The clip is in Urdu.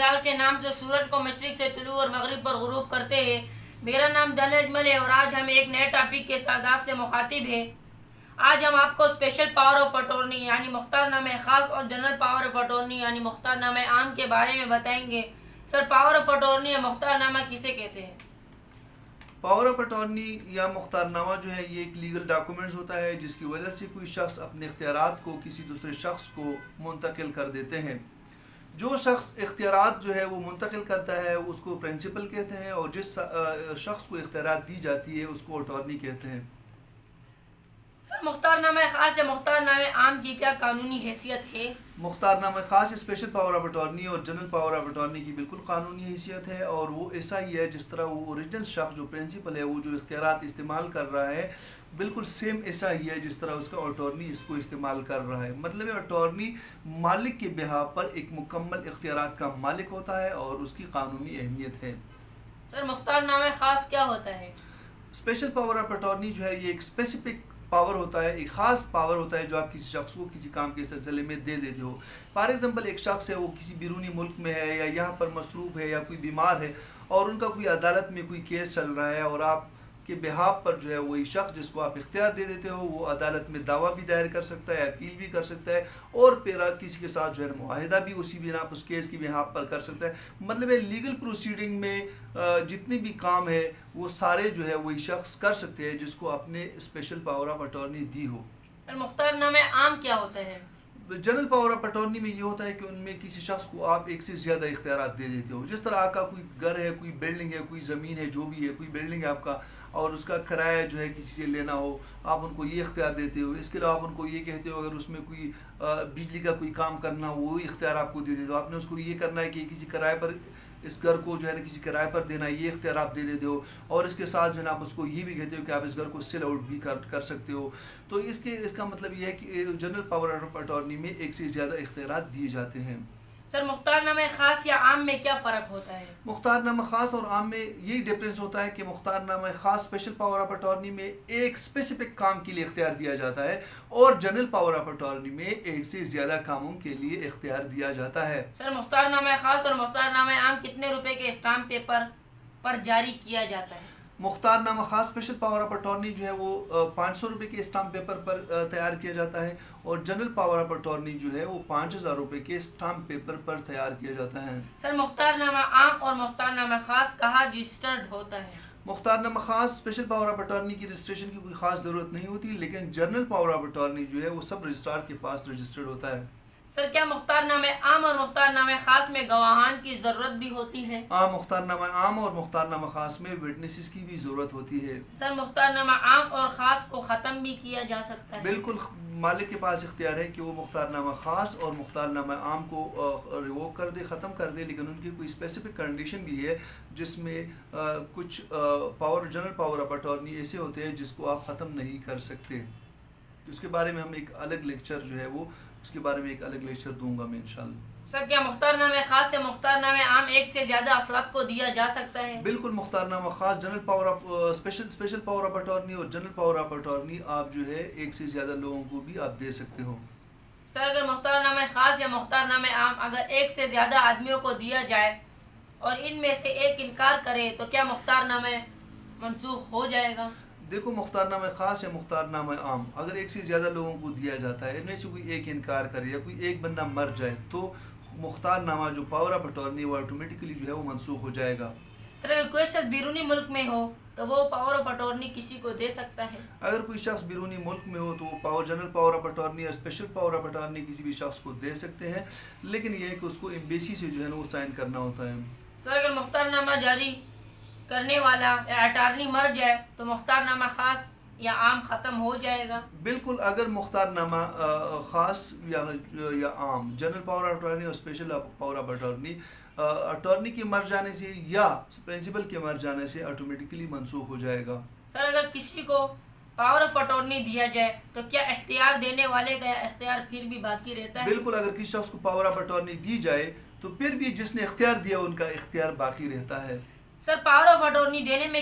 جلال کے نام سے سورج کو مشرق سے طلوع اور مغرب پر غروب کرتے ہیں۔ میرا نام دل اجمل ہے اور آج ہم ایک نئے ٹاپک کے ساتھ آپ سے مخاطب ہیں۔ آج ہم آپ کو اسپیشل پاور آف اٹارنی یعنی مختار نامہ خاص اور جنرل پاور آف اٹارنی یعنی مختار نامہ عام کے بارے میں بتائیں گے۔ سر، پاور آف اٹارنی یا مختار نامہ کسے کہتے ہیں؟ پاور آف اٹارنی یا مختار نامہ جو ہے یہ ایک لیگل ڈاکومنٹس ہوتا ہے جس کی وجہ سے کوئی شخص اپنے اختیارات کو کسی دوسرے شخص کو منتقل کر دیتے ہیں۔ جو شخص اختیارات جو ہے وہ منتقل کرتا ہے اس کو پرنسپل کہتے ہیں، اور جس شخص کو اختیارات دی جاتی ہے اس کو اٹارنی کہتے ہیں۔ سر، مختار نامہ خاص یا مختار نامہ عام کی کیا قانونی حیثیت ہے؟ مختار نامہ خاص اسپیشل پاور آف اٹارنی اور جنرل پاور آف اٹارنی کی بالکل قانونی حیثیت ہے، اور وہ ایسا ہی ہے جس طرح وہ اوریجنل شخص جو پرنسپل ہے وہ جو اختیارات استعمال کر رہا ہے بالکل سیم ایسا ہی ہے جس طرح اس کا اٹارنی اس کو استعمال کر رہا ہے۔ مطلب اٹارنی مالک کے بہاف پر ایک مکمل اختیارات کا مالک ہوتا ہے اور اس کی قانونی اہمیت ہے۔ سر، مختار نامہ خاص کیا ہوتا ہے؟ اسپیشل پاور آف اٹارنی جو ہے یہ ایک اسپیسیفک پاور ہوتا ہے، ایک خاص پاور ہوتا ہے جو آپ کسی شخص کو کسی کام کے سلسلے میں دے دیتے ہو۔ فار ایگزامپل ایک شخص ہے وہ کسی بیرونی ملک میں ہے یا یہاں پر مصروف ہے یا کوئی بیمار ہے اور ان کا کوئی عدالت میں کوئی کیس چل رہا ہے، اور آپ کے بہاف پر جو ہے وہی شخص جس کو آپ اختیار دے دیتے ہو وہ عدالت میں دعویٰ بھی دائر کر سکتا ہے، اپیل بھی کر سکتا ہے، اور پھر کسی کے ساتھ جو ہے معاہدہ بھی اسی بنا اس کیس کی بہاف پر کر سکتا ہے۔ مطلب ہے لیگل پروسیڈنگ میں جتنے بھی کام ہے وہ سارے جو ہے وہی شخص کر سکتے ہیں جس کو اپنے اسپیشل پاور آف اٹارنی دی ہو۔ سر، مختار نامہ عام کیا ہوتا ہے؟ جنرل پاور آف اٹارنی میں یہ ہوتا ہے کہ ان میں کسی شخص کو آپ ایک سے زیادہ اختیارات دے دیتے ہو۔ جس طرح آپ کا کوئی گھر ہے، کوئی بلڈنگ ہے، کوئی زمین ہے، جو بھی ہے، کوئی بلڈنگ ہے آپ کا اور اس کا کرایہ جو ہے کسی سے لینا ہو، آپ ان کو یہ اختیار دیتے ہو۔ اس کے علاوہ آپ ان کو یہ کہتے ہو اگر اس میں کوئی بجلی کا کوئی کام کرنا ہو وہی اختیار آپ کو دے دیتے ہو۔ آپ نے اس کو یہ کرنا ہے کہ کسی کرائے پر اس گھر کو جو ہے نا کسی کرائے پر دینا ہے، یہ اختیار آپ دے دیتے ہو، اور اس کے ساتھ جو ہے نا آپ اس کو یہ بھی کہتے ہو کہ آپ اس گھر کو سیل آؤٹ بھی کر سکتے ہو۔ تو اس کا مطلب یہ ہے کہ جنرل پاور آف اٹارنی میں ایک سے زیادہ اختیارات دیے جاتے ہیں۔ سر، مختار نامہ خاص یا عام میں کیا فرق ہوتا ہے؟ مختار نامہ خاص اور عام میں یہی ڈفرینس ہوتا ہے کہ مختار نامہ خاص اسپیشل پاور آف اٹارنی میں ایک اسپیسیفک کام کے لیے اختیار دیا جاتا ہے، اور جنرل پاور آف اٹارنی میں ایک سے زیادہ کاموں کے لیے اختیار دیا جاتا ہے۔ سر، مختار نامہ خاص اور مختار نامہ عام کتنے روپے کے اسٹامپ پیپر پر جاری کیا جاتا ہے؟ مختار نامہ خاص اسپیشل پاور آف اٹارنی جو ہے وہ 500 روپے کے اسٹامپ پیپر پر تیار کیا جاتا ہے، اور جنرل پاور آف اٹارنی جو ہے وہ 5000 روپے کے اسٹامپ پیپر پر تیار کیا جاتا ہے۔ سر، مختار نامہ عام اور مختار نامہ خاص کہاں رجسٹرڈ ہوتا ہے؟ مختار نامہ خاص اسپیشل پاور آف اٹارنی کی رجسٹریشن کی کوئی خاص ضرورت نہیں ہوتی، لیکن جنرل پاور آف اٹارنی جو ہے وہ سب رجسٹرار کے پاس رجسٹرڈ ہوتا ہے۔ سر، کیا مختار نامہ عام اور مختار نامہ خاص میں گواہان کی ضرورت بھی ہوتی ہے؟ مختار نامہ عام اور مختار نامہ خاص میں وٹنسز کی بھی ضرورت ہوتی ہے۔ سر، مختار نامہ عام اور خاص کو ختم بھی کیا جا سکتا ہے؟ بالکل، مالک کے پاس اختیار ہے کہ وہ مختار نامہ خاص اور مختار نامہ عام کو ریووک کر دے، ختم کر دے، لیکن ان کی کوئی اسپیسیفک کنڈیشن بھی ہے جس میں کچھ جنرل پاور آف اٹارنی ایسے ہوتے ہیں جس کو آپ ختم نہیں کر سکتے۔ اس کے بارے میں ہم ایک الگ لیکچر جو ہے وہ اس کے بارے میں ایک الگ لیکچر دوں گا میں انشاءاللہ۔ سر، کیا مختار نامہ خاص سے مختار نامہ عام ایک سے زیادہ افراد کو دیا جا سکتا ہے؟ بالکل، مختار نامہ خاص general power of special power of attorney اور جنرل پاور آف اٹارنی آپ جو ہے ایک سے زیادہ لوگوں کو بھی آپ دے سکتے ہو۔ سر، اگر مختار نامہ خاص یا مختار نامہ عام اگر ایک سے زیادہ آدمیوں کو دیا جائے اور ان میں سے ایک انکار کرے تو کیا مختار نامہ منسوخ ہو جائے گا؟ دیکھو، مختار نامہ خاص یا مختار نامہ عام اگر ایک سے زیادہ لوگوں کو دیا جاتا ہے، ان میں سے کوئی ایک انکار کرے یا کوئی ایک بندہ مر جائے تو مختار نامہ جو پاور آف اٹارنی وہ آٹومیٹکلی جو ہے وہ منسوخ ہو جائے گا۔ سر، اگر کوئی شخص بیرونی ملک میں ہو تو وہ پاور آف اٹارنی کسی کو دے سکتا ہے؟ اگر کوئی شخص بیرونی ملک میں ہو تو وہ جنرل پاور آف اٹارنی اور اسپیشل پاور آف اٹارنی کسی بھی شخص کو دے سکتے ہیں، لیکن یہ ہے کہ اس کو ایمبیسی سے جو ہے نا وہ سائن کرنا ہوتا ہے۔ سر، اگر مختار نامہ جاری کرنے والا یا اٹارنی مر جائے تو مختار نامہ خاص یا عام ختم ہو جائے گا؟ بالکل، اگر مختار نامہ خاص یا عام جنرل پاور آف اٹارنی اور special power of attorney attorney کے مر جانے سے یا پرنسپل کے مر جانے سے آٹومیٹکلی منسوخ ہو جائے گا۔ سر، اگر کسی کو پاور آف اٹارنی دیا جائے تو کیا اختیار دینے والے کا اختیار پھر بھی باقی رہتا ہے؟ بالکل، اگر کسی شخص کو پاور آف اٹارنی دی جائے تو پھر بھی جس نے اختیار دیا ان کا اختیار باقی رہتا ہے۔ سر، پاور آف اٹارنی دینے میں